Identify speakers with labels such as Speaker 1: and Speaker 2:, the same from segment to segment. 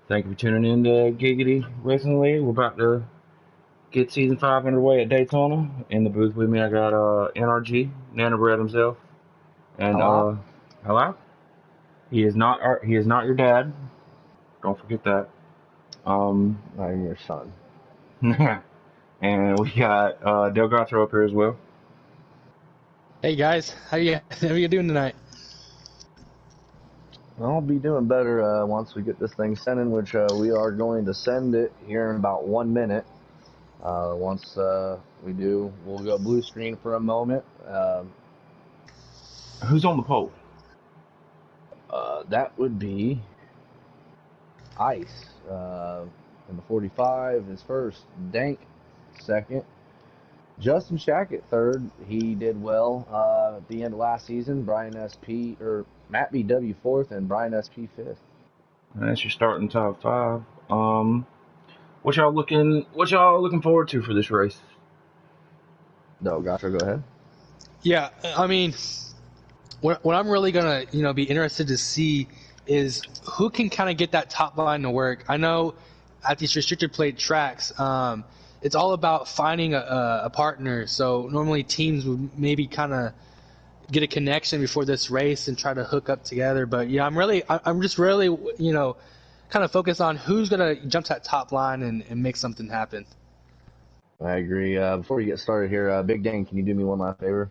Speaker 1: Thank you for tuning in to Giggity recently. We're about to get season 5 underway at Daytona. In the booth with me, I got NRG, Nana Bread himself, and
Speaker 2: Hello?
Speaker 1: hello. He is not your dad. Don't forget that. Um,
Speaker 2: I'm your son.
Speaker 1: and we got Delgato up here as well.
Speaker 3: Hey guys, how you doing tonight?
Speaker 2: I'll be doing better once we get this thing sent in, which we are going to send it here in about 1 minute. Once we do, we'll go blue screen for a moment.
Speaker 1: Who's on the pole?
Speaker 2: That would be Ice. In the 45 is first. Dank second. Justin Shackett third. He did well at the end of last season. Brian SP or Matt BW fourth and Brian SP fifth.
Speaker 1: That's your starting top 5. What y'all looking forward to for this race?
Speaker 2: No, gotcha. Go ahead.
Speaker 3: Yeah, I mean, what I'm really gonna be interested to see is who can kind of get that top line to work. I know at these restricted plate tracks, it's all about finding a partner. So normally teams would maybe kind of get a connection before this race and try to hook up together. But yeah, I'm just really kind of focused on who's gonna jump to that top line and make something happen.
Speaker 2: I agree. Before we get started here, Big Dan, can you do me one last favor?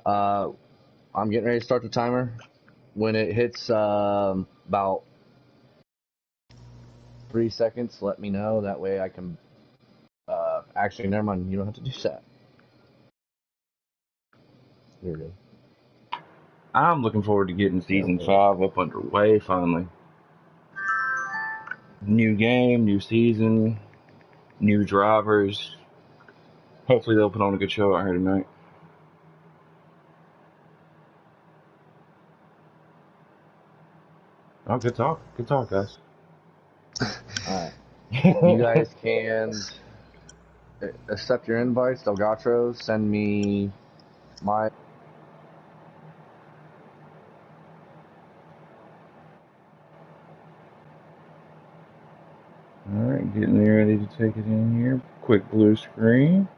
Speaker 2: Uh, I'm getting ready to start the timer. When it hits about 3 seconds, let me know. That way I can. Actually, never mind. You don't have to do that. You're good.
Speaker 1: I'm looking forward to getting season
Speaker 2: Okay.
Speaker 1: 5 up underway finally. New game, new season, new drivers. Hopefully they'll put on a good show out here tonight. Oh, good talk. Good talk, guys.
Speaker 2: All right. You guys can accept your invites. Delgatro, send me my.
Speaker 1: Alright, getting ready to take it in here. Quick blue screen.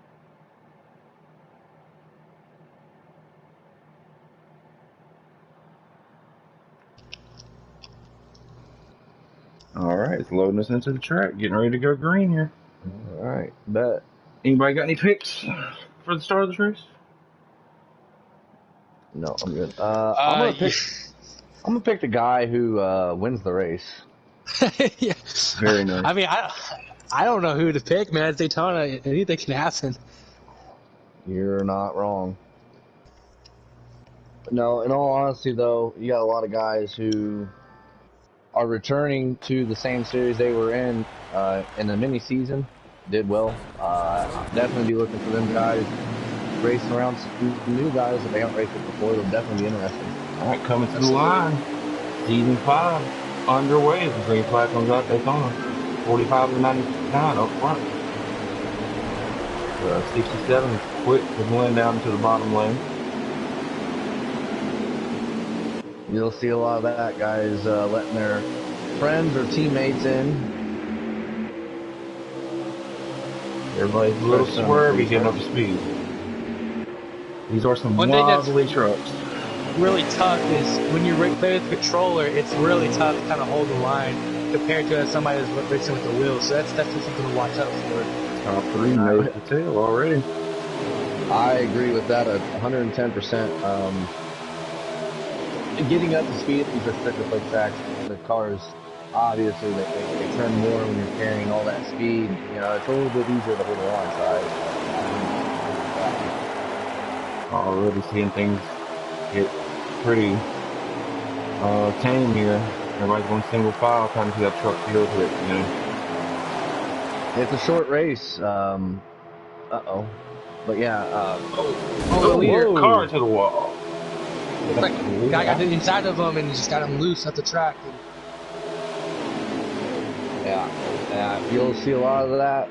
Speaker 1: Alright, it's loading us into the track. Getting ready to go green here.
Speaker 2: All right. Bet.
Speaker 1: Anybody got any picks for the start of this race?
Speaker 2: No, I'm good. I'm gonna pick. I'm gonna pick the guy who wins the race.
Speaker 3: Yeah.
Speaker 1: Very nice.
Speaker 3: I mean, I don't know who to pick, man. It's Daytona. Anything can happen.
Speaker 2: You're not wrong. No, in all honesty, though, you got a lot of guys who are returning to the same series they were in the mini season. Did well. I'll definitely be looking for them guys racing around some new guys that they haven't raced with before. It'll definitely be interesting.
Speaker 1: Alright, coming to the
Speaker 3: Absolutely.
Speaker 1: line. Season 5 underway as the green flag comes out Daytona. 45 to 99 up front. 67 is quick to blend down into the bottom lane.
Speaker 2: You'll see a lot of that guys letting their friends or teammates in.
Speaker 1: Everybody's a little swervy getting up to speed. These are some
Speaker 3: One thing that's
Speaker 1: wobbly trucks.
Speaker 3: really tough is when you play with the controller, it's really tough to kind of hold the line compared to somebody that's racing with the wheels. So that's definitely something to watch out for.
Speaker 1: Top 3 made the tail already.
Speaker 2: I agree with that 110%. Getting up to speed at these restricted plate tracks, the cars obviously they turn more when you're carrying all that speed. You know, it's a little bit easier to hold the line side.
Speaker 1: Already seeing things get pretty tame here. Everybody's going single file, trying to see that truck feel to it, you know.
Speaker 2: It's a short race. Uh-oh. But yeah.
Speaker 1: Oh, leader, car to the wall.
Speaker 3: It's like the guy got inside of him and he just got him loose at the track.
Speaker 2: Yeah. You'll see a lot of that.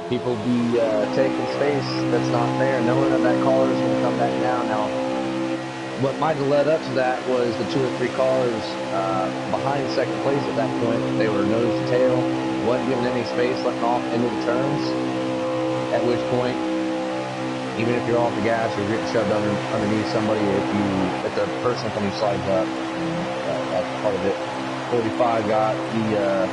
Speaker 2: People be taking space that's not there, knowing that car is going to come back down. Now, what might have led up to that was the 2 or 3 cars behind second place at that point. They were nose to tail, wasn't giving any space, letting off into the turns. At which point, even if you're off the gas, you're getting shoved underneath somebody. If the person coming slides up, that's part of it. 45 got the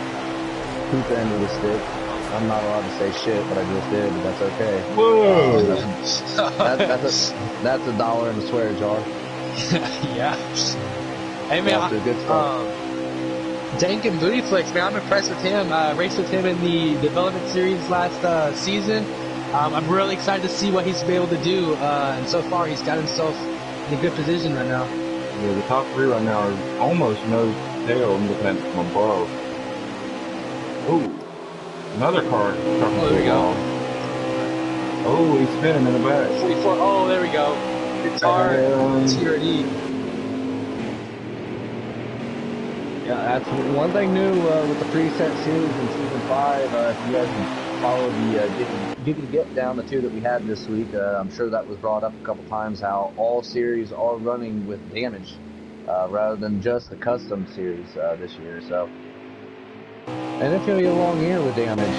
Speaker 2: poop end of the stick. I'm not allowed to say shit, but I just did, but that's okay.
Speaker 1: Whoa!
Speaker 2: That's $1 in the swear jar.
Speaker 3: Yeah. Hey man,
Speaker 2: Good stuff.
Speaker 3: Dank and Booty Flicks, man, I'm impressed with him. Raced with him in the development series last season. I'm really excited to see what he's been able to do. And so far, he's got himself in a good position right now.
Speaker 1: Yeah, the top 3 right now are almost nose to tail. I'm looking at from above. Ooh. Another car.
Speaker 3: Oh, there we go.
Speaker 1: Oh, he's spinning in the back.
Speaker 3: 44. Oh, there we go. Guitar, TRD.
Speaker 2: Yeah, that's one thing new with the preset series in season 5. If you guys can follow the Get Down, the 2 that we had this week, I'm sure that was brought up a couple times, how all series are running with damage rather than just the custom series this year. So. And it's going to be a long year with damage.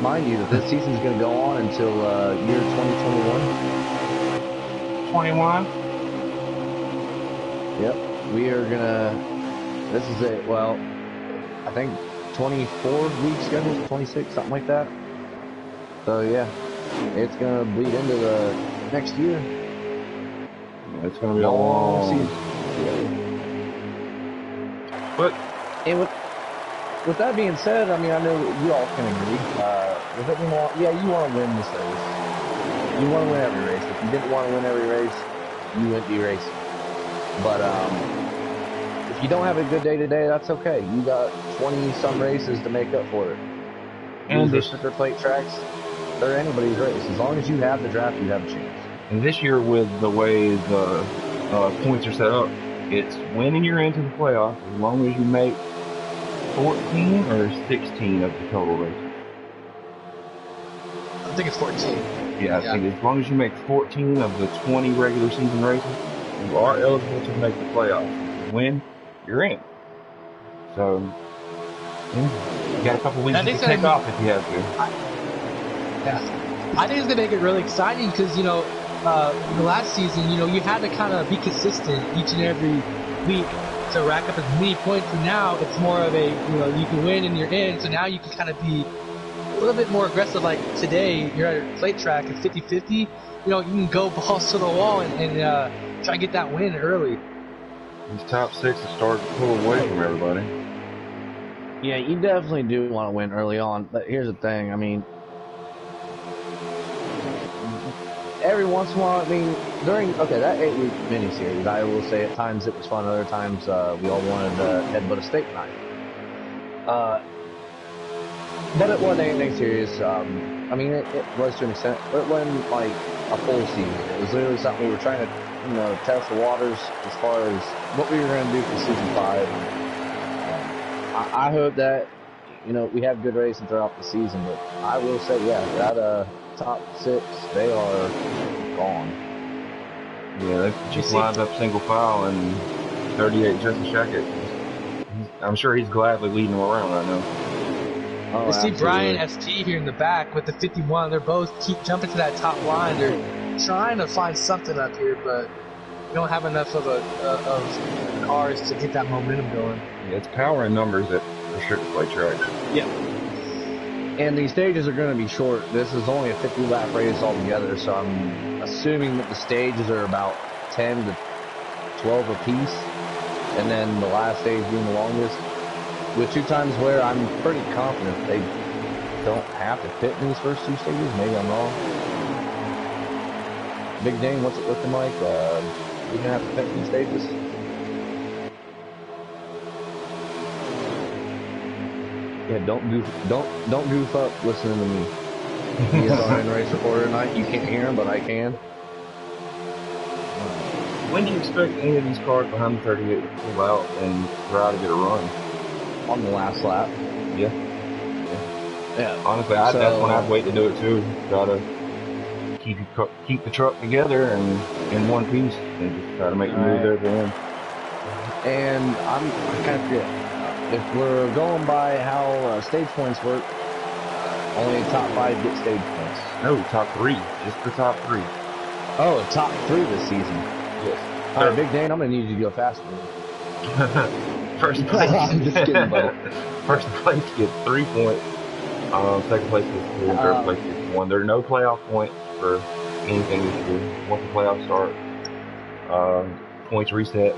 Speaker 2: Mind you, that this season's going to go on until year 2021.
Speaker 1: 21?
Speaker 2: Yep. We are going to... This is it. Well, I think 24 weeks schedule, 26, something like that. So, yeah. It's going to bleed into the next year.
Speaker 1: Yeah, it's going to be a long season. Yeah. But...
Speaker 2: With that being said, I mean, I know you all can agree. You want to win this race. You want to win every race. If you didn't want to win every race, you wouldn't be racing. But if you don't have a good day today, that's okay. You got 20-some races to make up for it. And the sticker plate tracks, they're anybody's race. As long as you have the draft, you have a chance.
Speaker 1: And this year, with the way the points are set up, it's winning your into the playoff as long as you make 14 or 16 of the total races?
Speaker 3: I think it's 14.
Speaker 1: Yeah, I think as long as you make 14 of the 20 regular season races, you are eligible to make the playoffs. If you win, you're in. So, yeah, you got a couple weeks to take off if you have to.
Speaker 3: I think it's going to make it really exciting because, the last season, you had to kind of be consistent each and every week to rack up as many points, and now it's more of a, you can win and you're in, so now you can kind of be a little bit more aggressive. Like today, you're at a plate track at 50-50, you can go balls to the wall and try and get that win early.
Speaker 1: These top 6 are starting to pull away from everybody.
Speaker 2: Yeah, you definitely do want to win early on, but here's the thing, I mean, every once in a while, I mean, that 8-week miniseries, I will say at times it was fun, other times we all wanted to headbutt a steak knife. But it wasn't anything serious. I mean, it was to an extent, but it wasn't like a full season. It was literally something we were trying to, test the waters as far as what we were going to do for season 5. I hope that, we have good racing throughout the season, but I will say, yeah, that top 6, they are gone.
Speaker 1: Yeah, they just lined up single file and 38 Justin Shackett. I'm sure he's gladly leading them around right now.
Speaker 2: Oh,
Speaker 3: you see Brian ST here in the back with the 51. They're both keep jumping to that top line. They're trying to find something up here, but we don't have enough of cars to get that momentum going.
Speaker 1: Yeah, it's power and numbers that restrict the plate track.
Speaker 3: Yeah.
Speaker 2: And these stages are going to be short. This is only a 50-lap race altogether, so I'm assuming that the stages are about 10 to 12 apiece, and then the last stage being the longest. With 2 times where I'm pretty confident they don't have to pit in these first 2 stages. Maybe I'm wrong. Big Dane, what's it looking like? You gonna have to pit in these stages? Yeah, don't goof up listening to me. He is our in-race reporter tonight. You can't hear him, but I can.
Speaker 1: When do you expect any of these cars behind the 38 to pull out and try to get a run?
Speaker 2: On the last lap.
Speaker 1: Yeah. Honestly, that's when I'd wait to do it too. Try to keep the truck together and in one piece, and just try to make the move there at the end.
Speaker 2: And I kind of forget. If we're going by how stage points work, only top 5 get stage points.
Speaker 1: No, top 3. Just the top 3.
Speaker 2: Oh, top 3 this season.
Speaker 1: Yes.
Speaker 2: All right, Big Dan, I'm gonna need you to go faster.
Speaker 1: First place.
Speaker 2: I'm just kidding, buddy.
Speaker 1: First place gets 3 points. Second place gets 2, and third place gets 1. There are no playoff points for anything this year. Once the playoffs start, points reset.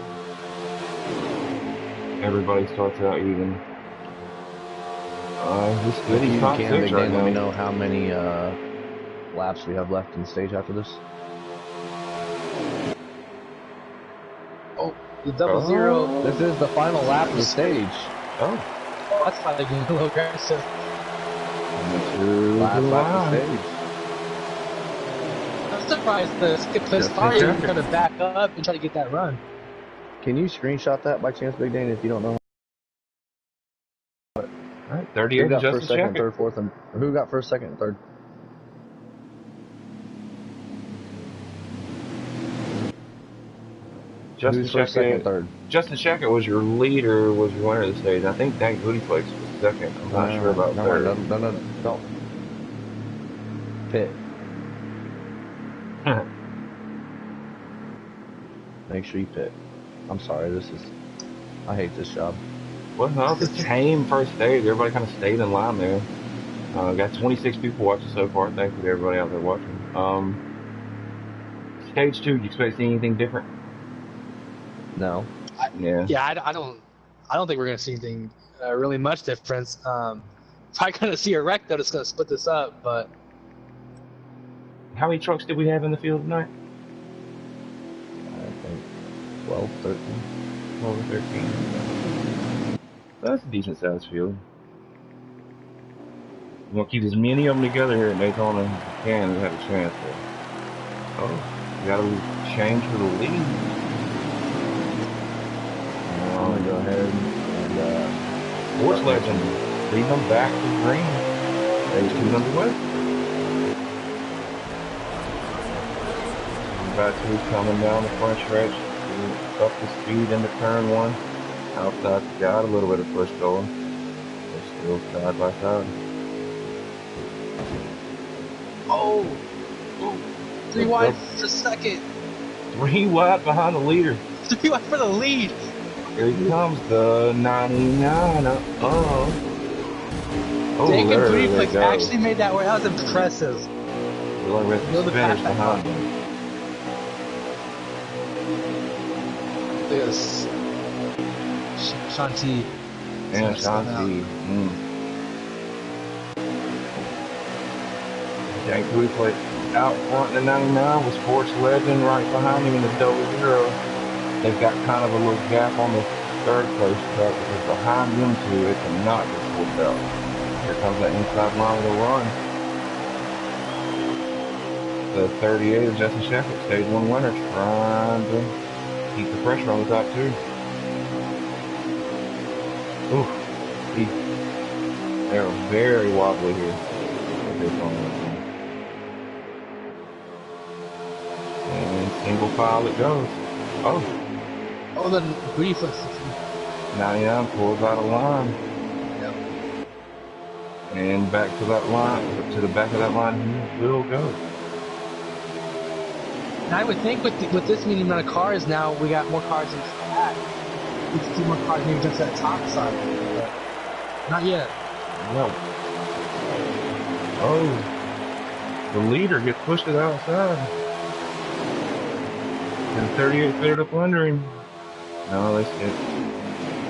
Speaker 1: Everybody starts out even. This
Speaker 2: If
Speaker 1: city's
Speaker 2: you
Speaker 1: top
Speaker 2: can,
Speaker 1: 6
Speaker 2: Big
Speaker 1: right
Speaker 2: Dan, let
Speaker 1: now.
Speaker 2: me know how many laps we have left in the stage after this.
Speaker 3: Oh, the double zero.
Speaker 2: This is the final lap of the stage.
Speaker 1: Oh.
Speaker 3: That's probably getting a little aggressive.
Speaker 2: Last lap of the stage.
Speaker 3: I'm surprised the skip place
Speaker 1: Just
Speaker 3: fire
Speaker 1: in
Speaker 3: didn't try to back up and try to get that run.
Speaker 2: Can you screenshot that by chance, Big Dan, if you don't know?
Speaker 1: All right,
Speaker 2: Who
Speaker 1: 38
Speaker 2: got
Speaker 1: Justin
Speaker 2: first, second,
Speaker 1: Shackett.
Speaker 2: third, fourth, and who got first, second, and third?
Speaker 1: Justin
Speaker 2: Who's first, second,
Speaker 1: Shackett.
Speaker 2: third?
Speaker 1: Justin Shackett was your leader, was your winner of the stage. I think Dank Bootyflakes was second. I'm not sure about third.
Speaker 2: No. Pit. Make sure you pit. I'm sorry, I hate this job.
Speaker 1: Well, no, it's a tame first stage. Everybody kind of stayed in line there. Got 26 people watching so far. Thank you to everybody out there watching. Stage 2, do you expect to see anything different?
Speaker 2: No.
Speaker 1: Yeah.
Speaker 3: Yeah, I don't think we're gonna see anything really much difference. Probably gonna see a wreck though that's gonna split this up. But
Speaker 1: How many trucks did we have in the field tonight?
Speaker 2: I think 12, 13.
Speaker 1: 12 or 13. That's a decent sized field. We're gonna keep as many of them together here at Daytona as we can and have a chance. But, oh, we gotta change for the lead.
Speaker 2: I'm gonna go ahead and
Speaker 1: Sports Legend leading them back to green. Stage 2's underway. About 2 coming down the front stretch. Up the speed into turn 1. Outside got a little bit of push going. They're still side by side.
Speaker 3: oh, 3 wide for second,
Speaker 1: 3 wide behind the leader.
Speaker 3: 3 wide for the lead.
Speaker 1: Here comes the 99. Oh,
Speaker 3: Dank
Speaker 1: there
Speaker 3: and
Speaker 1: they
Speaker 3: Bootyflakes
Speaker 1: go.
Speaker 3: actually made that work. That was impressive.
Speaker 1: We're like with the
Speaker 3: Little bit
Speaker 1: spinners
Speaker 3: past that
Speaker 1: behind
Speaker 3: line.
Speaker 1: them.
Speaker 3: Look at this. Shanti.
Speaker 1: And Shanti. Dank Bootyflakes out front in the 99 with Sports Legend right behind him in the double zero. They've got kind of a little gap on the third place truck because behind them two it cannot get pulled out. Here comes that inside line of the run. The 38 of Justin Shackett, stage 1 winner, trying to keep the pressure on the top 2. Ooh, they're very wobbly here. And single file it goes. Oh,
Speaker 3: Oh, the Bootyflakes.
Speaker 1: 99 pulls out of line.
Speaker 3: Yep.
Speaker 1: And back to that line, to the back of that line he will go.
Speaker 3: And I would think with this many amount of cars now, we got more cars in the back. We can see more cars maybe just at the top side, but not yet.
Speaker 1: No. Oh, the leader gets pushed to the outside. And 38 fitted up under him. No, they stick.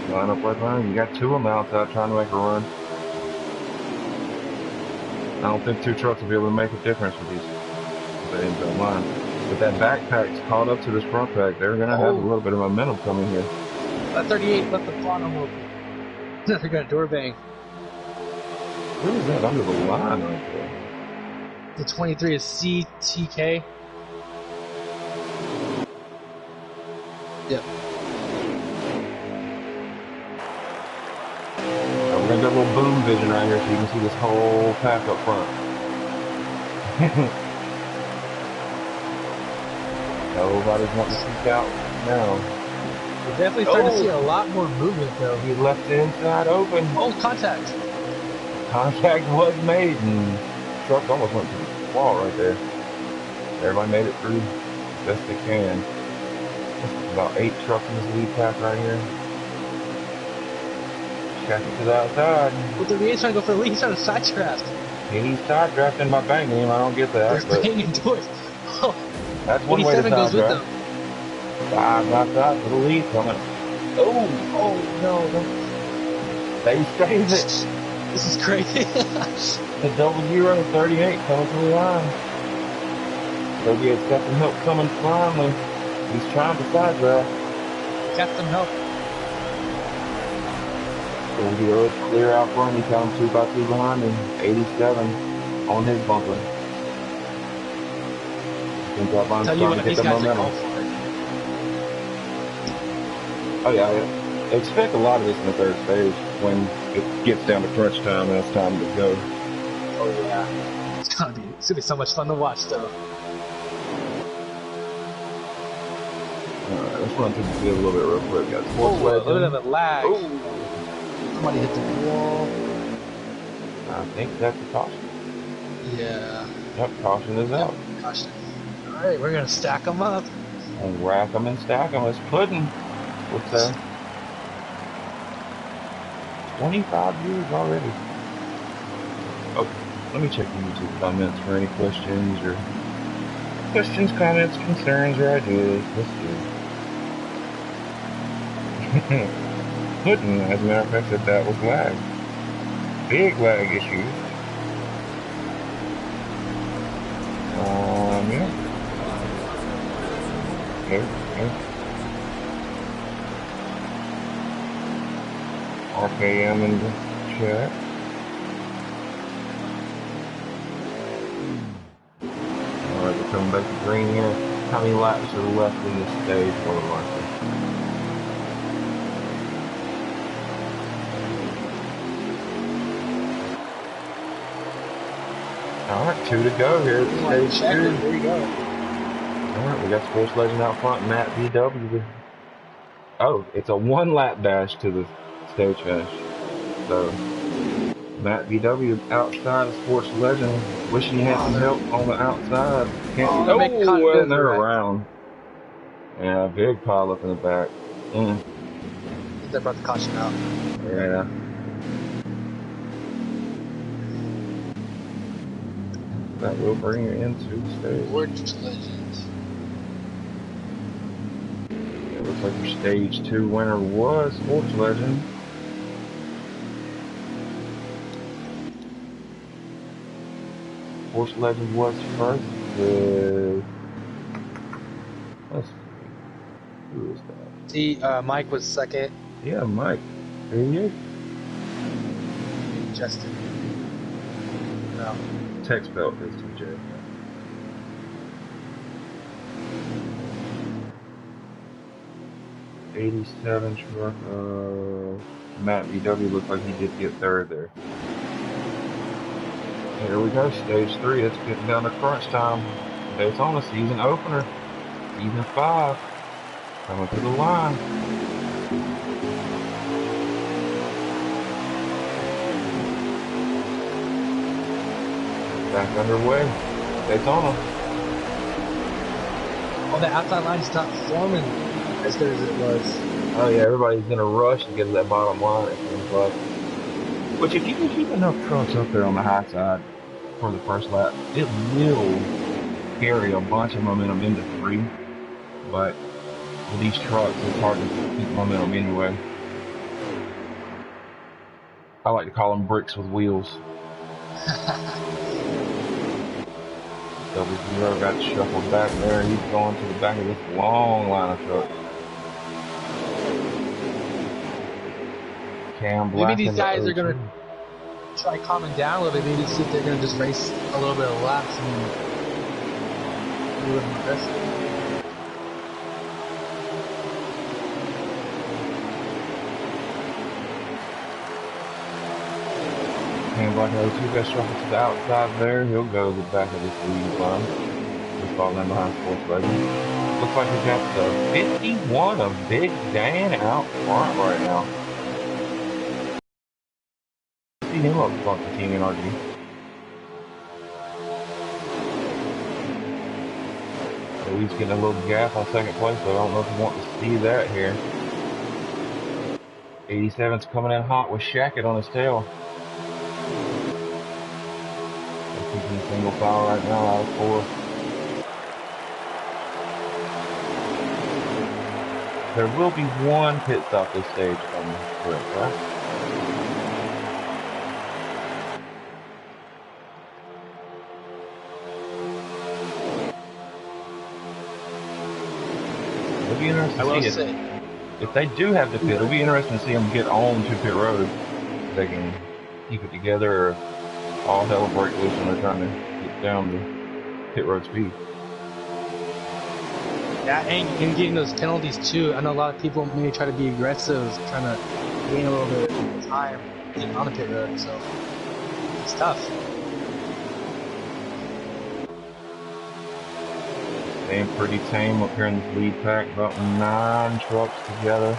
Speaker 1: Line up right behind him. You got 2 of them outside trying to make a run. I don't think 2 trucks will be able to make a difference with these. They ain't got line. But that backpack's caught up to this front pack. They're going to have a little bit of momentum coming here.
Speaker 3: That 38 left the bottom open. They're going to door bang.
Speaker 1: What is that under the line right there?
Speaker 3: The 23 is CTK. Yep.
Speaker 1: We're going to do a little boom vision right here so you can see this whole pack up front. Nobody's wanting to peek out now.
Speaker 3: We're definitely starting to see a lot more movement, though.
Speaker 1: He left the inside open.
Speaker 3: Oh, contact.
Speaker 1: Contact was made, and truck almost went to the wall right there. Everybody made it through as best they can. There's about 8 trucks in this lead pack right here. Got to the outside.
Speaker 3: Well, the he's trying to go for the lead. He's trying to sidetrack.
Speaker 1: He's side drafting by banging him. I don't get that.
Speaker 3: They're banging doors. Oh,
Speaker 1: that's one way to side
Speaker 3: goes with
Speaker 1: draft.
Speaker 3: them.
Speaker 1: Side outside for the lead coming. Oh no. They saved it.
Speaker 3: This is crazy.
Speaker 1: The 0038 coming to the line. Soviet's got some help coming finally. He's trying to side draft.
Speaker 3: Got some help.
Speaker 1: So clear out front. He's got him 2 by 2 behind him. 87 on his bumper. I think that line's
Speaker 3: Tell you
Speaker 1: trying
Speaker 3: what,
Speaker 1: to get
Speaker 3: these
Speaker 1: the
Speaker 3: guys are
Speaker 1: momentum.
Speaker 3: going for it.
Speaker 1: Oh yeah. Expect a lot of this in the 3rd stage when it gets down to crunch time and it's time to go.
Speaker 3: Oh yeah. It's gonna be so much fun to watch, though.
Speaker 1: Alright, let's run through the field a little bit real quick. Got
Speaker 3: Oh,
Speaker 1: sports
Speaker 3: a little bit of a lag.
Speaker 1: Oh.
Speaker 3: Somebody hit the wall.
Speaker 1: I think that's a caution.
Speaker 3: Yeah.
Speaker 1: Yep, caution is out.
Speaker 3: Caution. Alright, we're gonna stack them up.
Speaker 1: And rack them and stack them. It's pudding. What's that? 25 years already. Okay, let me check the YouTube comments for any questions or comments, concerns, or ideas. Let's see. Pudding, as a matter of fact, said that was lag. Big lag issues. Yeah. Okay. RKM in the chat. Alright, we're coming back to green here. How many laps are left in this stage for the marker? Alright, 2 to go here at stage 2.
Speaker 3: There you go.
Speaker 1: Alright, we got Sports Legend out front, Matt VW. Oh, it's a 1 lap dash to the stage finish. So, Matt VW outside of Sports Legend, wishing he had some help on the outside. And they're around. Yeah, big pile up in the back.
Speaker 3: They're about to caution out.
Speaker 1: Yeah. That will bring you into stage.
Speaker 3: Sports Legends.
Speaker 1: It looks like your stage 2 winner was Sports Legend. Sports Legend was first with, let's see, who is that?
Speaker 3: See, Mike was second.
Speaker 1: Yeah, Mike. There he is.
Speaker 3: Justin. No.
Speaker 1: Text belt is TJ. '87 truck. Matt VW looked like he did get 3rd there. Here we go, stage 3. It's getting down to crunch time. Daytona season opener, season 5, coming to the line. Back underway, Daytona.
Speaker 3: Oh, the outside line's not forming as good as it was.
Speaker 1: Oh yeah, everybody's gonna rush to get to that bottom line, it seems like. Which, if you can keep enough trucks up there on the high side for the first lap, it will carry a bunch of momentum into 3. But with these trucks, it's hard to keep momentum anyway. I like to call them bricks with wheels. W0 got shuffled back there. He's going to the back of this long line of trucks.
Speaker 3: Maybe these guys are going to try calming down a little bit. Maybe see if they're going to just race a little bit of laps and be a little more aggressive.
Speaker 1: And like those 2 guys shuffle to the outside there, he'll go to the back of this lead line. He'll fall in behind Sports Legend. Looks like we got the 51 of Big Dan out front right now. See him up front, the team NRG. So he's getting a little gap on second place, so I don't know if you want to see that here. 87's coming in hot with Shackett on his tail. He's in single file right now out of 4. There will be one pit stop this stage on the correct, right? It'll be interesting to see if they do have the pit. It'll be interesting to see them get on to pit road. If they can keep it together, or all hell will break loose when they're trying to get down the pit road speed.
Speaker 3: Yeah, and getting those penalties too. I know a lot of people maybe try to be aggressive, trying to gain a little bit of time getting on the pit road, so it's tough.
Speaker 1: Staying pretty tame up here in this lead pack, about 9 trucks together.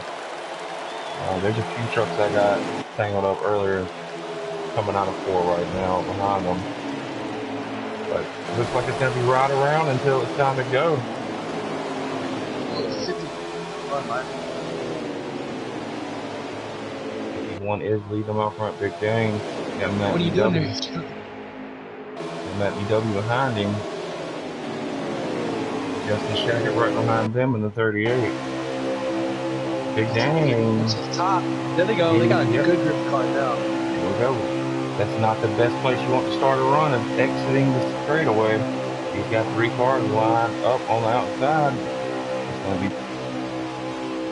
Speaker 1: There's a few trucks I got tangled up earlier, coming out of 4 right now behind them. But it looks like it's going to be right around until it's time to go. One is leading them out front, Big Dane. Got
Speaker 3: what are you doing there?
Speaker 1: Matt EW behind him. Justin Shackett right behind them in the 38. Big Dane.
Speaker 3: Top. There they go. They got a good grip car now.
Speaker 1: There we go. That's not the best place you want to start a run of exiting the straightaway. He's got 3 cars lined up on the outside. It's going to be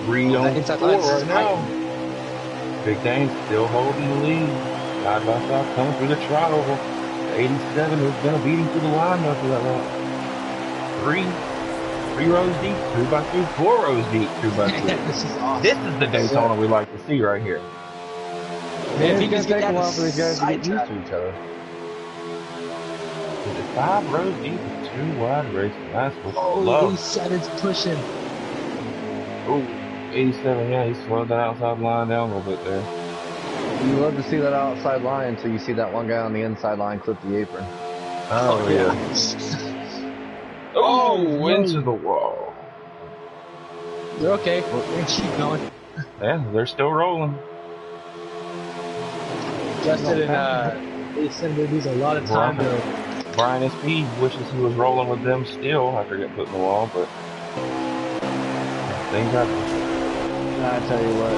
Speaker 1: 3 on 4 right now. Big Dane's still holding the lead. Side by side coming through the trioval. 87 is going to beat him through the line after that lap. 3 rows deep, 2 by 2, 4 rows deep, 2 by 2.
Speaker 3: This is awesome.
Speaker 1: This is the Daytona we like to see right here.
Speaker 2: Man, it's going to take a while for these guys to get used to each other.
Speaker 1: Is it 5 rows deep with 2 wide racing? That's what's
Speaker 3: low. 87's pushing.
Speaker 1: Oh, 87, yeah, he slowed that outside line down a little bit there.
Speaker 2: You love to see that outside line until you see that one guy on the inside line clip the apron.
Speaker 1: Oh, yeah. Oh, into the wall.
Speaker 3: They're okay. We'll keep going.
Speaker 1: Yeah, they're still rolling.
Speaker 3: Justin and they send these a lot of time though.
Speaker 1: Brian SP wishes he was rolling with them still after getting put in the wall, but things happen.
Speaker 2: I tell you what,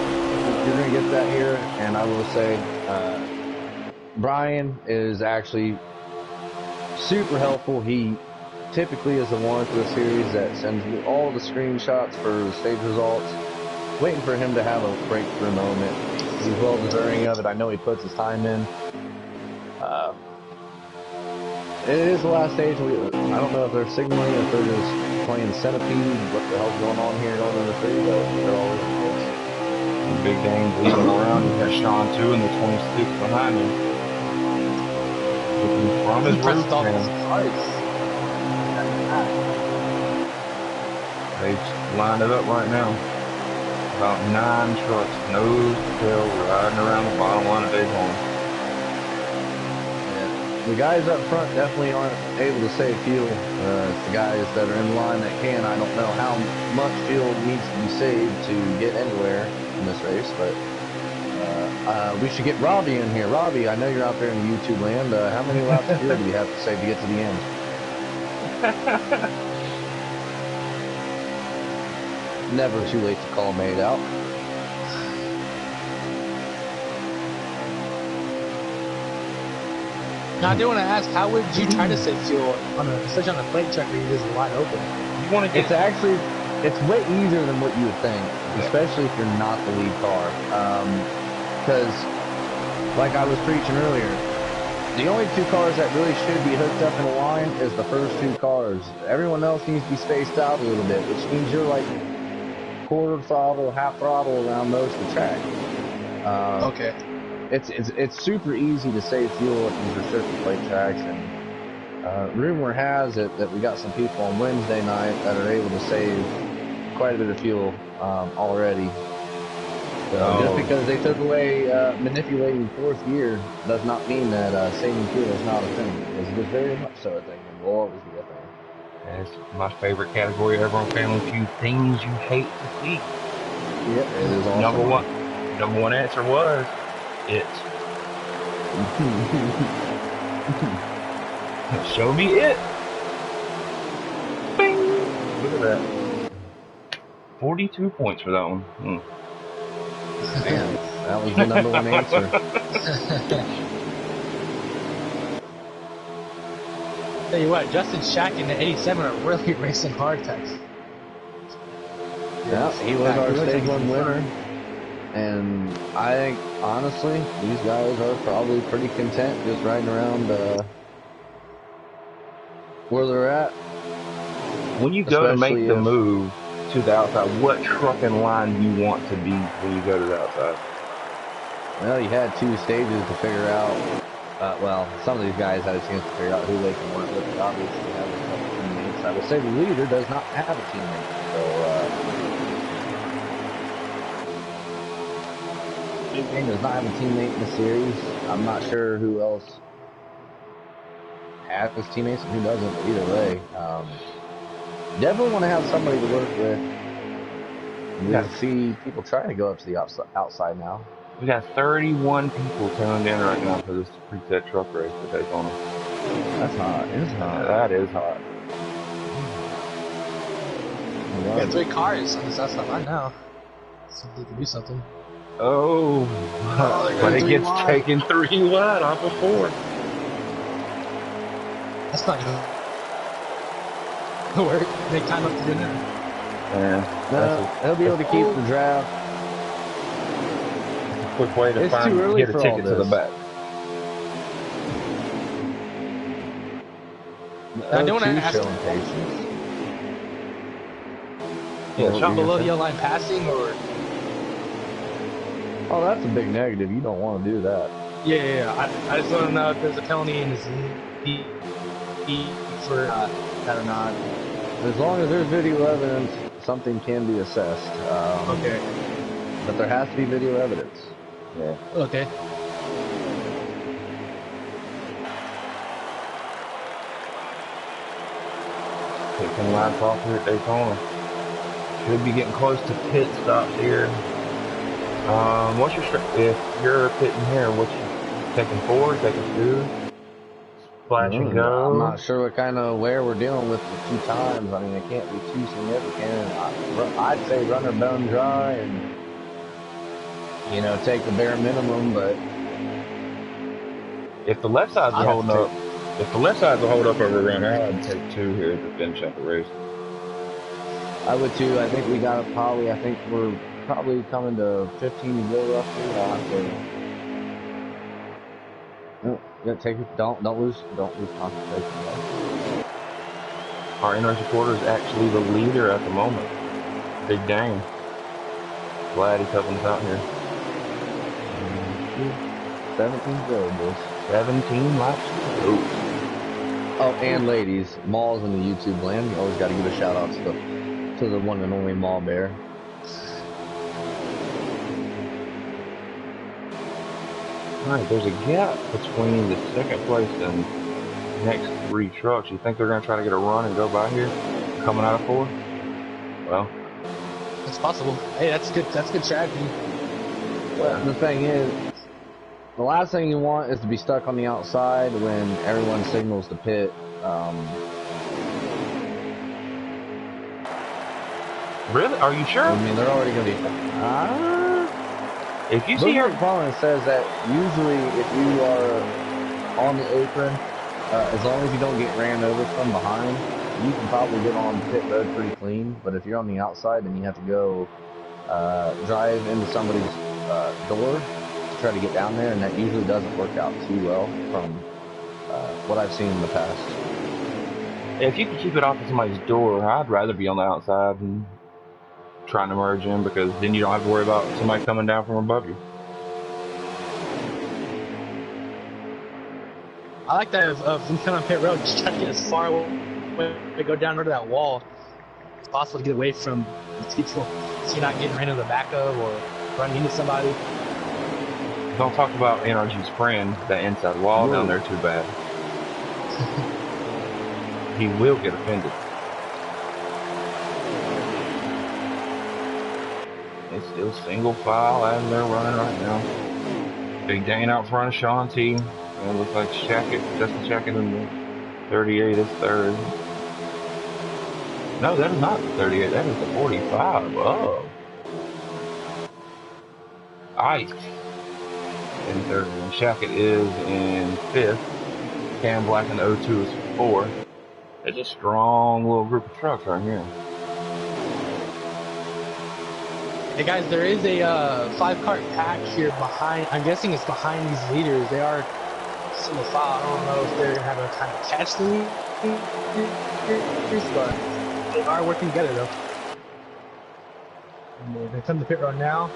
Speaker 2: you're going to get that here, and I will say, Brian is actually super helpful. He typically is the one for the series that sends me all the screenshots for the stage results. Waiting for him to have a breakthrough moment. He's well deserving of it. I know he puts his time in. It is the last stage. I don't know if they're signaling, if they're just playing centipede, what the hell's going on here going into 3, but they're all over the place.
Speaker 1: Big Dane leading around. He's got Sean 2 and the 26 behind him. Looking from his roof, man. They've lined it up right now. About 9 trucks, nose to tail, riding around the bottom line of Daytona.
Speaker 2: The guys up front definitely aren't able to save fuel. It's the guys that are in line that can. I don't know how much fuel needs to be saved to get anywhere in this race, but we should get Robbie in here. Robbie, I know you're out there in YouTube land. How many laps of fuel do you have to save to get to the end? Never too late to call mate out.
Speaker 3: Now I do want to ask, how would you try to save fuel especially on a plate track where you're just wide open?
Speaker 1: You want to get
Speaker 2: it's way easier than what you would think, especially if you're not the lead car. Because, like I was preaching earlier, the only 2 cars that really should be hooked up in a line is the first 2 cars. Everyone else needs to be spaced out a little bit, which means you're like quarter throttle, half throttle around most of the track.
Speaker 3: Okay.
Speaker 2: It's super easy to save fuel at these restricted plate tracks, and Rumor has it that we got some people on Wednesday night that are able to save quite a bit of fuel already. So just because they took away manipulating fourth gear does not mean that saving fuel is not a thing. Because it is very much so a thing and will always be a thing.
Speaker 1: That's my favorite category ever on Family Feud. Things you hate to see.
Speaker 2: Yep, it is awesome.
Speaker 1: Number one answer was it. Show me it. Bing. Look at that. 42 points for that one.
Speaker 2: Man, that was the number one answer.
Speaker 3: Tell you what, Justin Shack and the 87 are really racing hard, Tex.
Speaker 2: Yeah, he was our stage one winner. And I think, honestly, these guys are probably pretty content just riding around where they're at.
Speaker 1: When you go to make the move to the outside, what trucking line do you want to be when you go to the outside?
Speaker 2: Well, you had 2 stages to figure out. Well, some of these guys had a chance to figure out who they can work with. They obviously have a couple teammates. I would say the leader does not have a teammate. So, Big Game does not have a teammate in the series. I'm not sure who else has his teammates and who doesn't, but either way. Definitely want to have somebody to work with. We see people trying to go up to the outside now.
Speaker 1: We got 31 people tuned in right now for this preset truck race for Daytona.
Speaker 2: That's hot. It's hot.
Speaker 1: Yeah, that is hot.
Speaker 3: We got 3 cars on this outside line now. So they can do something.
Speaker 1: Oh, but it gets taken 3 wide off of 4.
Speaker 3: That's not gonna work. They time up to do that.
Speaker 1: Yeah,
Speaker 2: they'll be able to keep the draft.
Speaker 1: Quick way to get a ticket to the back.
Speaker 3: I don't want to ask. Yeah, shot below the yellow line passing or.
Speaker 2: Oh, that's a big negative. You don't want to do that.
Speaker 3: Yeah. I just want to know if there's a penalty in this for that or not.
Speaker 2: As long as there's video evidence, something can be assessed.
Speaker 3: Okay.
Speaker 2: But there has to be video evidence.
Speaker 1: Yeah.
Speaker 3: Okay.
Speaker 1: Taking laps off here at Daytona. Should be getting close to pit stops here. What's your if you're pitting here? What's you taking 4? Taking 2? Splash and go.
Speaker 2: I'm not sure what kind of wear we're dealing with the 2 times. I mean, it can't be too significant. I'd say run her bone dry and take the bare minimum. But
Speaker 1: if the left side's holding up, over a runner, I'd take 2 here to finish up the race.
Speaker 2: I would too. I think we got probably. I think we're probably coming to 15 to go roughly. Take it. Don't lose concentration.
Speaker 1: Our NRS reporter is actually the leader at the moment. Big dang. Glad he's helping us out here.
Speaker 2: 17 go, boys.
Speaker 1: 17 laps.
Speaker 2: Oh, and ladies, Maul's in the YouTube land. You always got to give a shout out to the one and only Maul Bear.
Speaker 1: Alright, there's a gap between the second place and next 3 trucks. You think they're going to try to get a run and go by here? Coming out of 4? Well,
Speaker 3: it's possible. Hey, that's good strategy.
Speaker 2: Well, the thing is, the last thing you want is to be stuck on the outside when everyone signals to pit.
Speaker 1: Really? Are you sure?
Speaker 2: I mean, they're already going to be...
Speaker 1: if you see your
Speaker 2: opponent says that usually if you are on the apron, as long as you don't get ran over from behind, you can probably get on pit road pretty clean. But if you're on the outside, then you have to go drive into somebody's door to try to get down there, and that usually doesn't work out too well from what I've seen in the past.
Speaker 1: If you can keep it off of somebody's door, I'd rather be on the outside and trying to merge in, because then you don't have to worry about somebody coming down from above you.
Speaker 3: I like that of them coming on pit road, just trying to get as far away to go down to that wall as possible to get away from the people, so you're not getting ran into the back of or running into somebody.
Speaker 1: Don't talk about NRG's friend, that inside wall down there, too bad. He will get offended. It's still single file as they're running right now. Big Dane out front of Sean T. And it looks like Justin Shackett in the 38 is third. No, that is not the 38. That is the 45. Oh. Ice in third. And Shackett is in fifth. Cam Black in 02 is fourth. It's a strong little group of trucks right here.
Speaker 3: Hey guys, there is a 5-cart pack here behind. I'm guessing it's behind these leaders. They are single file. I don't know if they're gonna have a time to catch the leaders, but they are working together though. And they come to pit road now.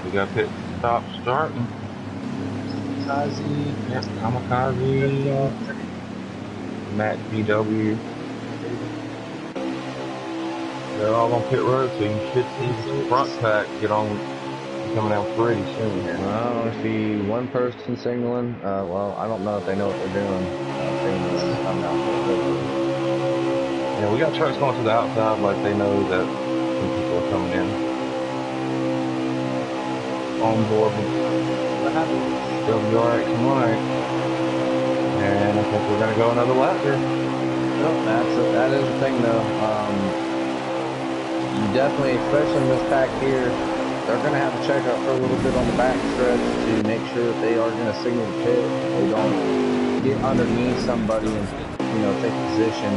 Speaker 1: We got pit stop starting.
Speaker 3: Kamikaze.
Speaker 1: Yep, Kamikaze. Matt BW. They're all on pit road, so you should see the front pack get on coming out pretty soon here.
Speaker 2: Well, I see one person signaling. Well, I don't know if they know what they're doing.
Speaker 1: Yeah, we got trucks going to the outside like they know that some people are coming in. On board with WRX Mike. And I think we're going to go another lap here.
Speaker 2: Well, that is the thing though. You definitely, especially in this pack here, they're going to have to check out for a little bit on the back stretch to make sure that they are going to signal the pit. They don't get underneath somebody and, take position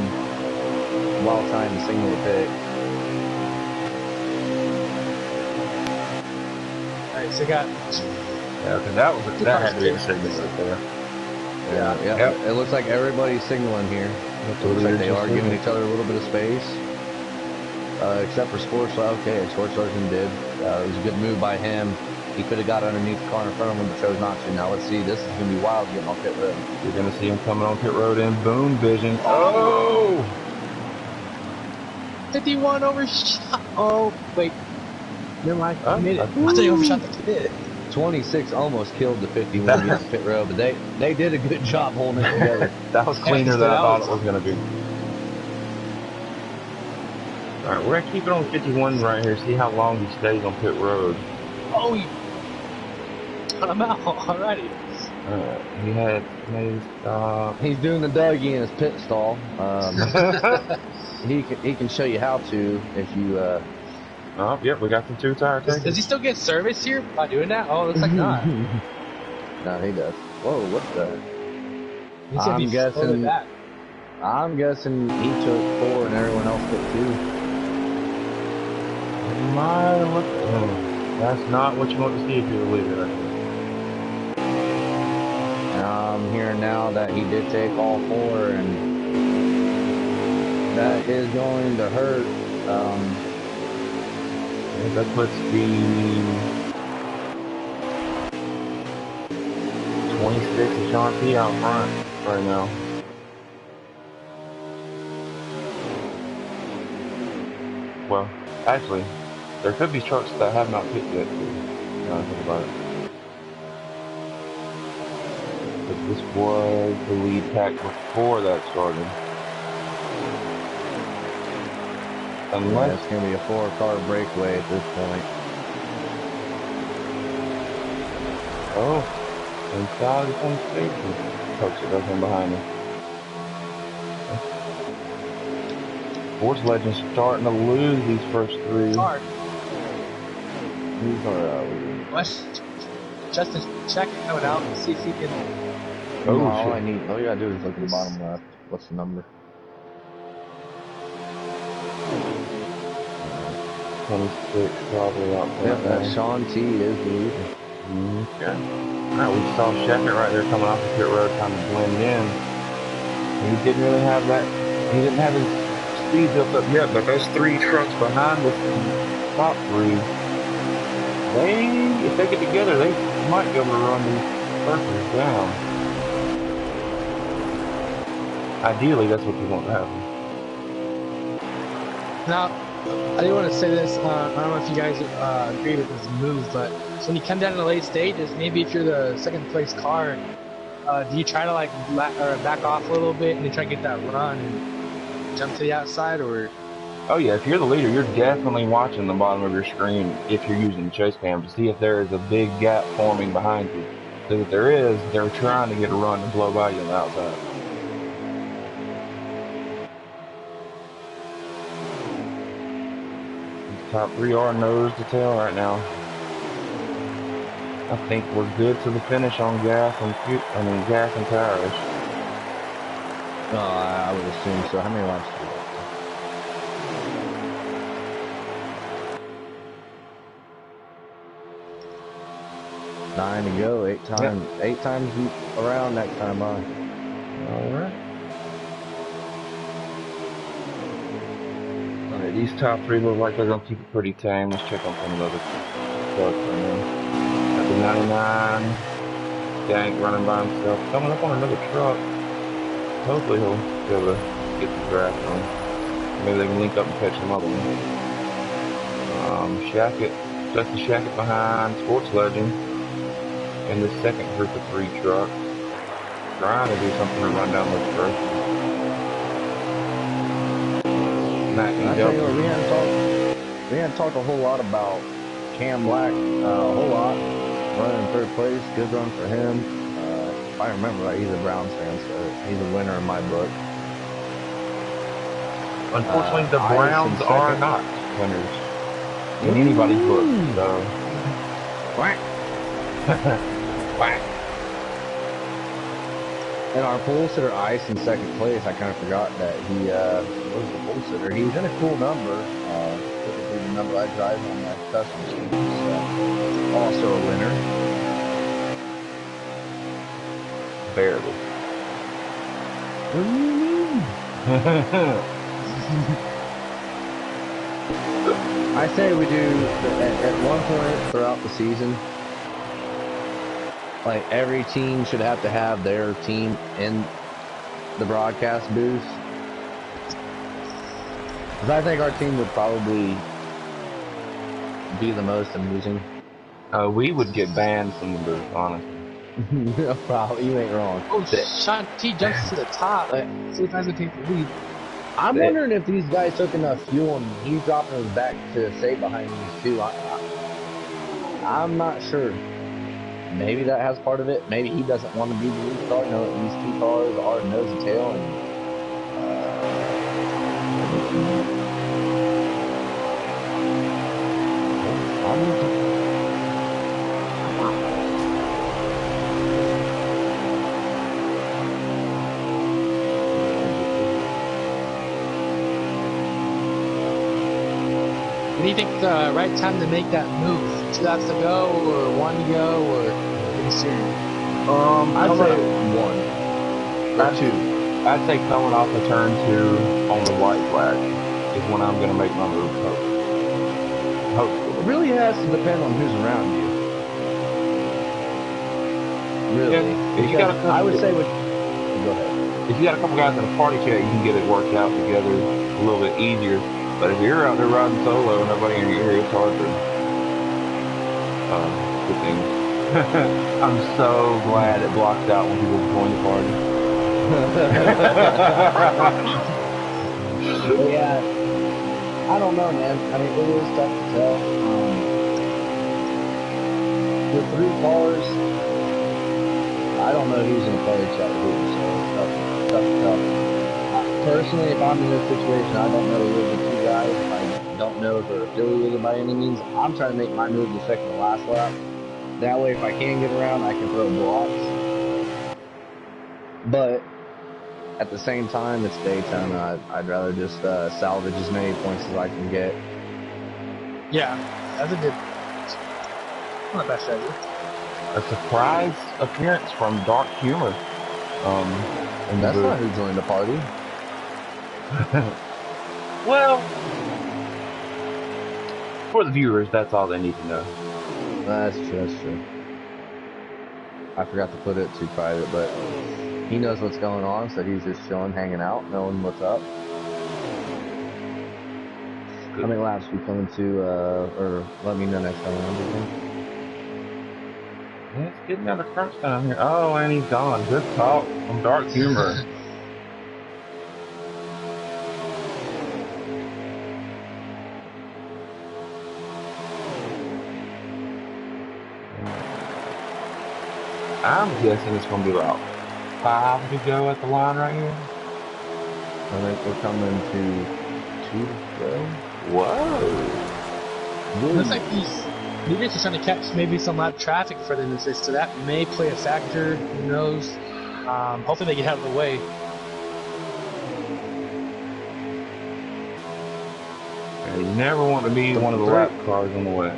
Speaker 2: while trying to signal the pit.
Speaker 3: Alright, so we got.
Speaker 1: Yeah, because that had to be a signal right there.
Speaker 2: Yeah. Yep. It looks like everybody's signaling here. It looks like they are giving each other a little bit of space. Except for Sportsler. Okay, Sportsler did. It was a good move by him. He could have got underneath the car in front of him, but chose not to. Now let's see. This is going to be wild getting on pit road.
Speaker 1: You're going to see him coming on pit road in boom vision. Oh!
Speaker 3: 51 overshot. Oh, wait. Never mind. I made it. I thought he overshot the pit.
Speaker 2: 26 almost killed the 51 getting on pit road, but they did a good job holding it together.
Speaker 1: That was cleaner than I thought it was going to be. Alright, we're going to keep it on 51 right here, see how long he stays on pit road.
Speaker 3: Oh, I'm out already.
Speaker 1: He had made stop.
Speaker 2: He's doing the Dougie in his pit stall. He can show you how to if you...
Speaker 1: Oh, yep, we got the 2-tire tank.
Speaker 3: Does he still get service here by doing that? Oh, it looks like not.
Speaker 2: No, he does. Whoa, what the... I'm guessing he took 4 and everyone else took 2.
Speaker 1: That's not what you want to see if you're a leader.
Speaker 2: I'm hearing now that he did take all 4, and that is going to hurt.
Speaker 1: That puts the 26 of Sean P out front right now. Well, actually, there could be trucks that have not hit yet, too. Now I think about it. But this was the lead pack before that started. Unless
Speaker 2: it's going to be a 4-car breakaway at this point.
Speaker 1: Oh, inside the front station. Coach, there's one behind me. Sports Legends starting to lose these first 3.
Speaker 3: Hard.
Speaker 2: These are
Speaker 3: Justin check coming out and see if he can.
Speaker 2: Oh, all you gotta do is look at the bottom left. What's the number?
Speaker 1: 26 probably out there.
Speaker 2: Yep, that Sean T is the leader.
Speaker 1: Okay. Alright, we saw Shackett right there coming off the pit road trying to blend in. He didn't really have that. He didn't have his speed built up yet, but those 3 trucks behind the top 3, if they get together, they might be able to run these firsters down. Ideally, that's what you want to happen.
Speaker 3: Now, I do want to say this. I don't know if you guys agree with this move, but so when you come down in the late stages, maybe if you're the second place car, do you try to like or back off a little bit and then try to get that run and jump to the outside, or?
Speaker 1: Oh yeah, if you're the leader, you're definitely watching the bottom of your screen if you're using the chase cam to see if there is a big gap forming behind you. Because if there is, they're trying to get a run to blow by you on the outside. These top three are nose to tail right now. I think we're good to the finish on gas and gas and tires.
Speaker 2: I would assume so. How many laps do you have? 9 to go. 8 times. Yep. 8 times around next time by.
Speaker 1: All right. All right. These top three look like they're gonna keep it pretty tame. Let's check on some of the other trucks. At the 99, Dank running by himself, coming up on another truck. Hopefully he'll be able to get the draft on. Maybe they can link up and catch some other one. Shackett, Justin Shackett behind Sports Legend in the second group of 3 trucks. Trying to do something to run down those first.
Speaker 2: We hadn't talked a whole lot about Cam Black, a whole lot. Running in 3rd place, good run for him. If I remember right, he's a Browns fan, so he's a winner in my book.
Speaker 1: Unfortunately, the Browns are not winners in anybody's book, so.
Speaker 2: Quack.
Speaker 1: Quack.
Speaker 2: And our pole sitter Ice in 2nd place, I kind of forgot that he was the pole sitter. He was in a cool number, typically the number I drive on my custom team. So also a winner.
Speaker 1: Barely.
Speaker 2: What do you mean? I say we do at one point throughout the season, like every team should have to have their team in the broadcast booth. Because I think our team would probably be the most amusing.
Speaker 1: We would get banned from the booth, honestly.
Speaker 2: No problem, you ain't wrong.
Speaker 3: Oh, Sean T jumps to the top. See if I can take the lead.
Speaker 2: I'm wondering if these guys took enough fuel and he's dropping his back to stay behind these two. I'm not sure. Maybe that has part of it. Maybe he doesn't want to be the lead car. No, these 2 cars are nose and tail. And,
Speaker 3: What do you think the right time to make that move? 2 laps to go, or 1 to go, or pretty soon?
Speaker 2: I'd say 1 or 2.
Speaker 1: I'd say coming off of turn 2 on the white flag is when I'm going to make my move. Hopefully.
Speaker 2: It really has to depend on who's around you. Really.
Speaker 1: Yeah, if you got
Speaker 2: I would say go ahead.
Speaker 1: If you got a couple guys in a party chat, you can get it worked out together a little bit easier. But if you're out there riding solo and nobody in your area, it's hard to do things. I'm so glad it blocks out when people join the party.
Speaker 2: Yeah, I don't know, man. I mean, it is tough to tell. With 3 cars, I don't know who's in the party chat with who, so it's tough to tell. Personally, if I'm in this situation, I don't know who the 2 guys. I don't know if they're affiliated by any means. I'm trying to make my move the second to last lap. That way, if I can get around, I can throw blocks. But at the same time, it's Daytona. I'd rather just salvage as many points as I can get.
Speaker 3: Yeah, that's a good. Not a bad strategy.
Speaker 1: A surprise appearance from Dark Humor.
Speaker 2: And that's not who joined the party.
Speaker 1: Well, for the viewers, that's all they need to know.
Speaker 2: That's true. I forgot to put it to private, but he knows what's going on, so he's just chilling, hanging out, knowing what's up. How many laps we coming to, or let me know next time around again?
Speaker 1: Yeah, it's getting out of crunch time here. Oh, and he's gone. Good talk from Dark Humor. I'm guessing it's going to be about 5 to go at the line right here.
Speaker 2: I think we're coming to 2 to go.
Speaker 1: Whoa.
Speaker 3: Looks like maybe it's just trying to catch maybe some lap traffic for them, so that may play a factor. Who knows? Hopefully they get out of the way.
Speaker 1: You never want to be one of the lap cars on the way.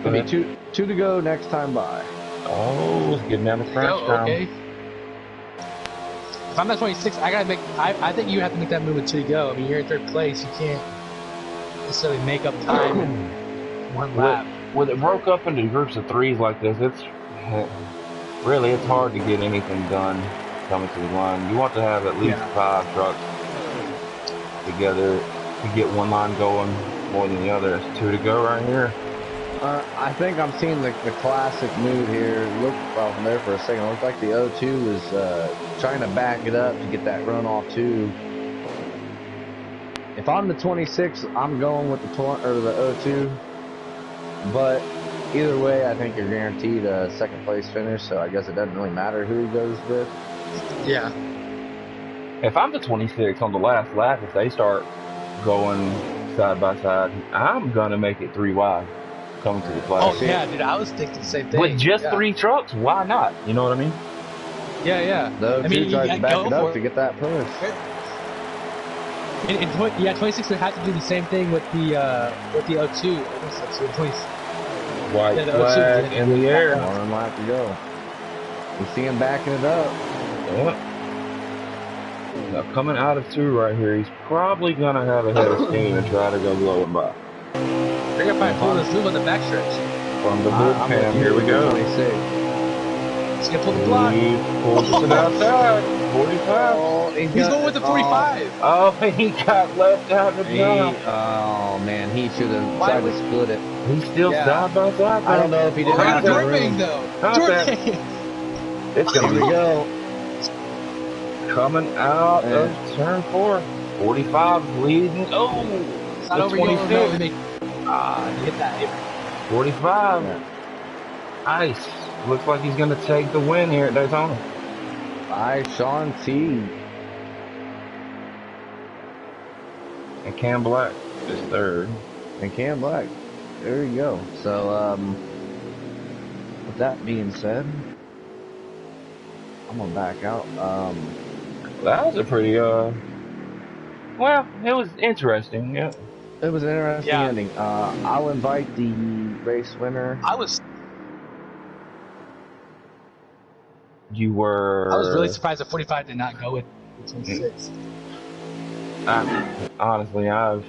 Speaker 2: Gonna be two to go next time by.
Speaker 1: Oh, it's getting out of crunch time.
Speaker 3: Okay. If I'm at 26, I think you have to make that move with 2 to go. I mean, you're in 3rd place. You can't necessarily make up time in 1 lap.
Speaker 1: With it broke up into groups of 3s like this, it's hard to get anything done coming to the line. You want to have at least 5 trucks together to get one line going more than the other. It's 2 to go right here.
Speaker 2: I think I'm seeing the classic move here. Look, well, from there for a second, it looked like the O2 was trying to back it up to get that runoff too. If I'm the 26, I'm going with the O2. But either way, I think you're guaranteed a 2nd place finish. So I guess it doesn't really matter who he goes with.
Speaker 3: Yeah.
Speaker 1: If I'm the 26 on the last lap, if they start going side by side, I'm gonna make it 3 wide. Coming to the flag.
Speaker 3: Oh yeah, dude, I was thinking the same thing.
Speaker 1: With just 3 trucks, why not? You know what I mean?
Speaker 3: Yeah.
Speaker 2: The O2 tries to back it up to get that push.
Speaker 3: And 26 would have to do the same thing with the O2.
Speaker 1: White flag in the air.
Speaker 2: 1 lap to go. We see him backing it up.
Speaker 1: Yep. Now coming out of 2 right here, he's probably gonna have a head of steam and try to go blow him by.
Speaker 3: They're gonna probably pull this move on the backstretch.
Speaker 1: From the hood cam, here we go.
Speaker 2: 26.
Speaker 3: He's gonna pull the block.
Speaker 1: He pulls it outside. 45.
Speaker 2: Oh,
Speaker 3: He's going with the 45.
Speaker 1: Oh, he got left out in the jump.
Speaker 2: Oh man, he should have tried to split it.
Speaker 1: He's still side by side.
Speaker 2: I don't know if he didn't have the room.
Speaker 1: It's gonna
Speaker 2: Here we go.
Speaker 1: Coming out of turn 4. 45 leading. Oh,
Speaker 3: it's not over 26. You hit that.
Speaker 1: 45. Ice. Looks like he's going to take the win here at Daytona.
Speaker 2: By Sean T.
Speaker 1: And Cam Black is 3rd.
Speaker 2: And Cam Black. There you go. So, with that being said, I'm going to back out.
Speaker 1: That was a pretty, well, it was interesting. Yeah.
Speaker 2: It was an interesting ending. I'll invite the race winner.
Speaker 1: You were...
Speaker 3: I was really surprised that 45 did not go with 26.
Speaker 1: Honestly, I've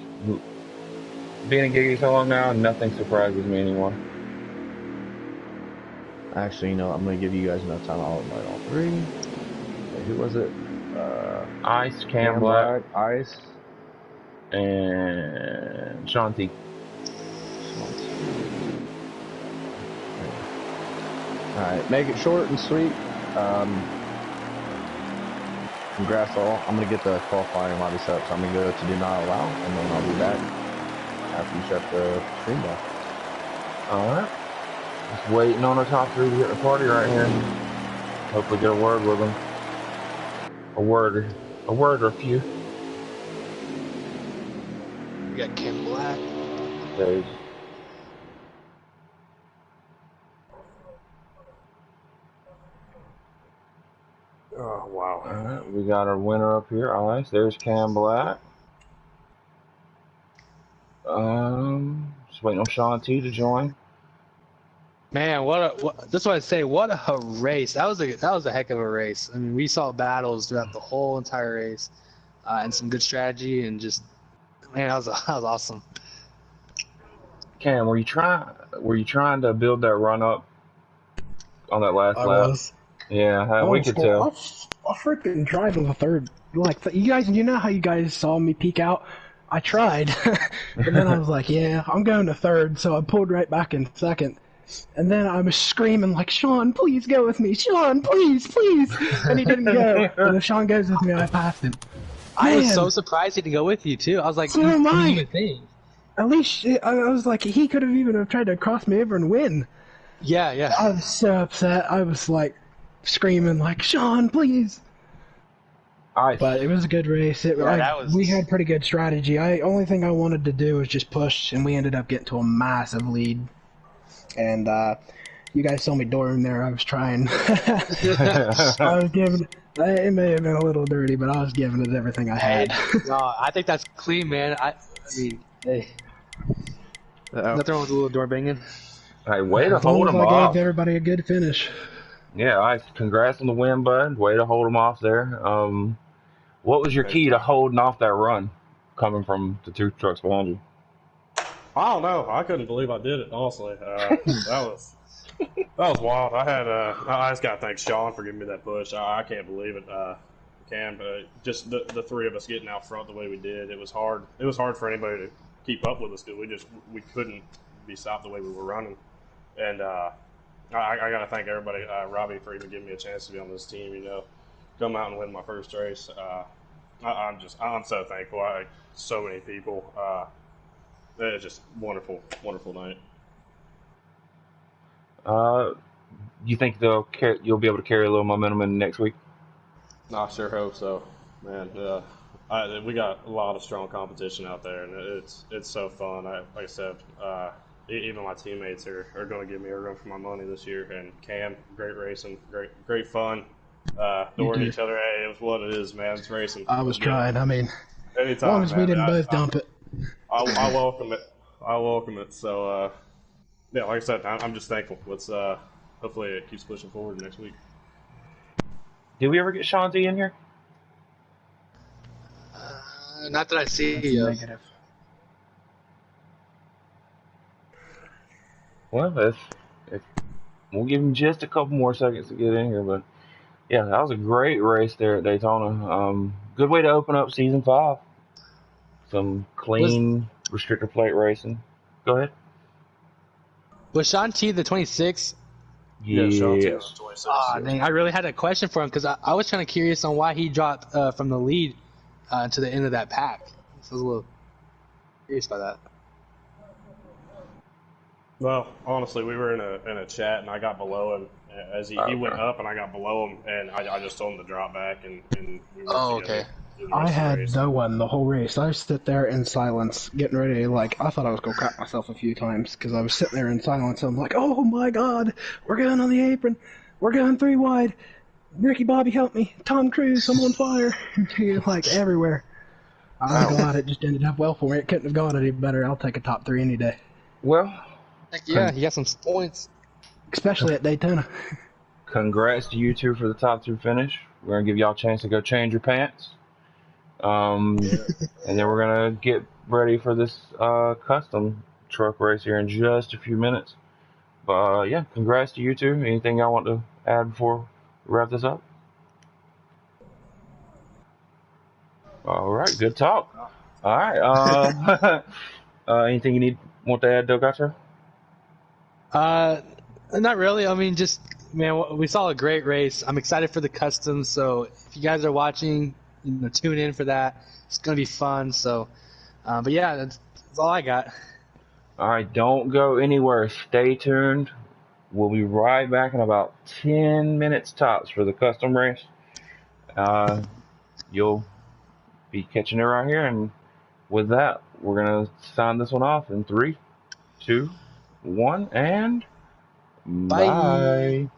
Speaker 1: been in Giggity so long now, nothing surprises me anymore.
Speaker 2: Actually, you know, I'm going to give you guys enough time. I'll invite all 3. Wait, who was it?
Speaker 1: Ice, Cam Black,
Speaker 2: Ice,
Speaker 1: and Sean T.
Speaker 2: Alright, make it short and sweet. Congrats all. I'm going to get the qualifying lobby set up, so I'm going to go to do not allow, and then I'll be back after you shut the stream down.
Speaker 1: Alright. Just waiting on the top 3 to get the party right here. Hopefully get a word with them. A word or a few.
Speaker 3: We got Cam Black.
Speaker 1: There's oh wow. Alright, we got our winner up here. Ice. There's Cam Black. Just waiting on Sean T to join.
Speaker 3: Man, that's what I say. What a race! That was a heck of a race. I mean, we saw battles throughout the whole entire race, and some good strategy, and just man, that was awesome.
Speaker 1: Cam, were you trying to build that run up on that last lap?
Speaker 4: Was.
Speaker 1: Yeah,
Speaker 4: I
Speaker 1: we
Speaker 4: want to
Speaker 1: could
Speaker 4: score.
Speaker 1: tell.
Speaker 4: I'll freaking drive to the third. Like you guys, you know how you guys saw me peek out. I tried, but then I was like, yeah, I'm going to third, so I pulled right back in second. And then I was screaming like, Sean, please go with me. Sean, please, please. And he didn't go. But if Sean goes with me, I passed him.
Speaker 3: I was so
Speaker 4: Man,
Speaker 3: surprised he didn't go with you too. I was like,
Speaker 4: so am
Speaker 3: he didn't
Speaker 4: I.
Speaker 3: even think.
Speaker 4: At least I was like, he could have even tried to cross me over and win.
Speaker 3: Yeah, yeah.
Speaker 4: I was so upset. I was like screaming like, Sean, please. But it was a good race. We had pretty good strategy. Only thing I wanted to do was just push, and we ended up getting to a massive lead. And you guys saw me during there. I was trying. I was giving. It may have been a little dirty, but I was giving it everything I had.
Speaker 3: No, I think that's clean, man. I mean, hey, nothing wrong with a little door banging.
Speaker 1: Hey, way to
Speaker 4: As long
Speaker 1: hold
Speaker 4: as
Speaker 1: them
Speaker 4: I
Speaker 1: off.
Speaker 4: gave everybody a good finish.
Speaker 1: Yeah, congrats on the win, bud. Way to hold them off there. What was your key to holding off that run coming from the two trucks behind you?
Speaker 5: I don't know. I couldn't believe I did it. Honestly, that was wild. I just gotta thank Sean for giving me that push. I can't believe it. Just the three of us getting out front the way we did. It was hard. It was hard for anybody to keep up with us because we couldn't be stopped the way we were running. And I gotta thank everybody, Robbie, for even giving me a chance to be on this team. You know, come out and win my first race. I'm so thankful. So many people. It's just wonderful, wonderful night.
Speaker 1: You think you'll be able to carry a little momentum in next week?
Speaker 5: I sure hope so, man. We got a lot of strong competition out there, and it's so fun. Like I said, even my teammates are going to give me a run for my money this year. And Cam, great racing, great fun. Throwing each other. Hey, it was what it is, man. It's racing.
Speaker 4: I was trying. I mean,
Speaker 5: anytime,
Speaker 4: as long as we didn't both dump it.
Speaker 5: I welcome it. I welcome it. So, yeah, like I said, I'm just thankful. Let's hopefully it keeps pushing forward next week.
Speaker 1: Did we ever get Sean D in here?
Speaker 3: Not that I see.
Speaker 4: Negative.
Speaker 1: Well, we'll give him just a couple more seconds to get in here, but yeah, that was a great race there at Daytona. Good way to open up season 5. Some clean restrictor plate racing. Go ahead.
Speaker 3: Was Sean T the 26?
Speaker 5: Yeah, Sean T
Speaker 1: Yes.
Speaker 5: was 26.
Speaker 3: Dang, I really had a question for him because I was kind of curious on why he dropped from the lead to the end of that pack. So I was a little curious by that.
Speaker 5: Well, honestly, we were in a chat, and I got below him as he went up, and I got below him, and I just told him to drop back, and we were together.
Speaker 3: Okay.
Speaker 4: I had no one the whole race. I stood there in silence, getting ready. Like, I thought I was going to crap myself a few times because I was sitting there in silence. I'm like, oh my god, we're going on the apron. We're going 3 wide. Ricky Bobby, help me. Tom Cruise, I'm on fire. Like, everywhere. I'm glad it just ended up well for me. It couldn't have gone any better. I'll take a top 3 any day.
Speaker 1: Well,
Speaker 3: Heck yeah, he got some points.
Speaker 4: Especially at Daytona.
Speaker 1: congrats to you two for the top 2 finish. We're going to give y'all a chance to go change your pants. And then we're going to get ready for this custom truck race here in just a few minutes. But yeah, congrats to you two. Anything y'all want to add before we wrap this up? All right, good talk. All right. Anything you want to add, Delgato?
Speaker 3: Not really. I mean, just man, we saw a great race. I'm excited for the custom. So if you guys are watching, tune in for that. It's gonna be fun. So, but yeah, that's all I got.
Speaker 1: All right, don't go anywhere. Stay tuned. We'll be right back in about 10 minutes tops for the custom race. You'll be catching it right here. And with that, we're going to sign this one off in 3, 2, 1, and
Speaker 3: Bye.
Speaker 1: bye.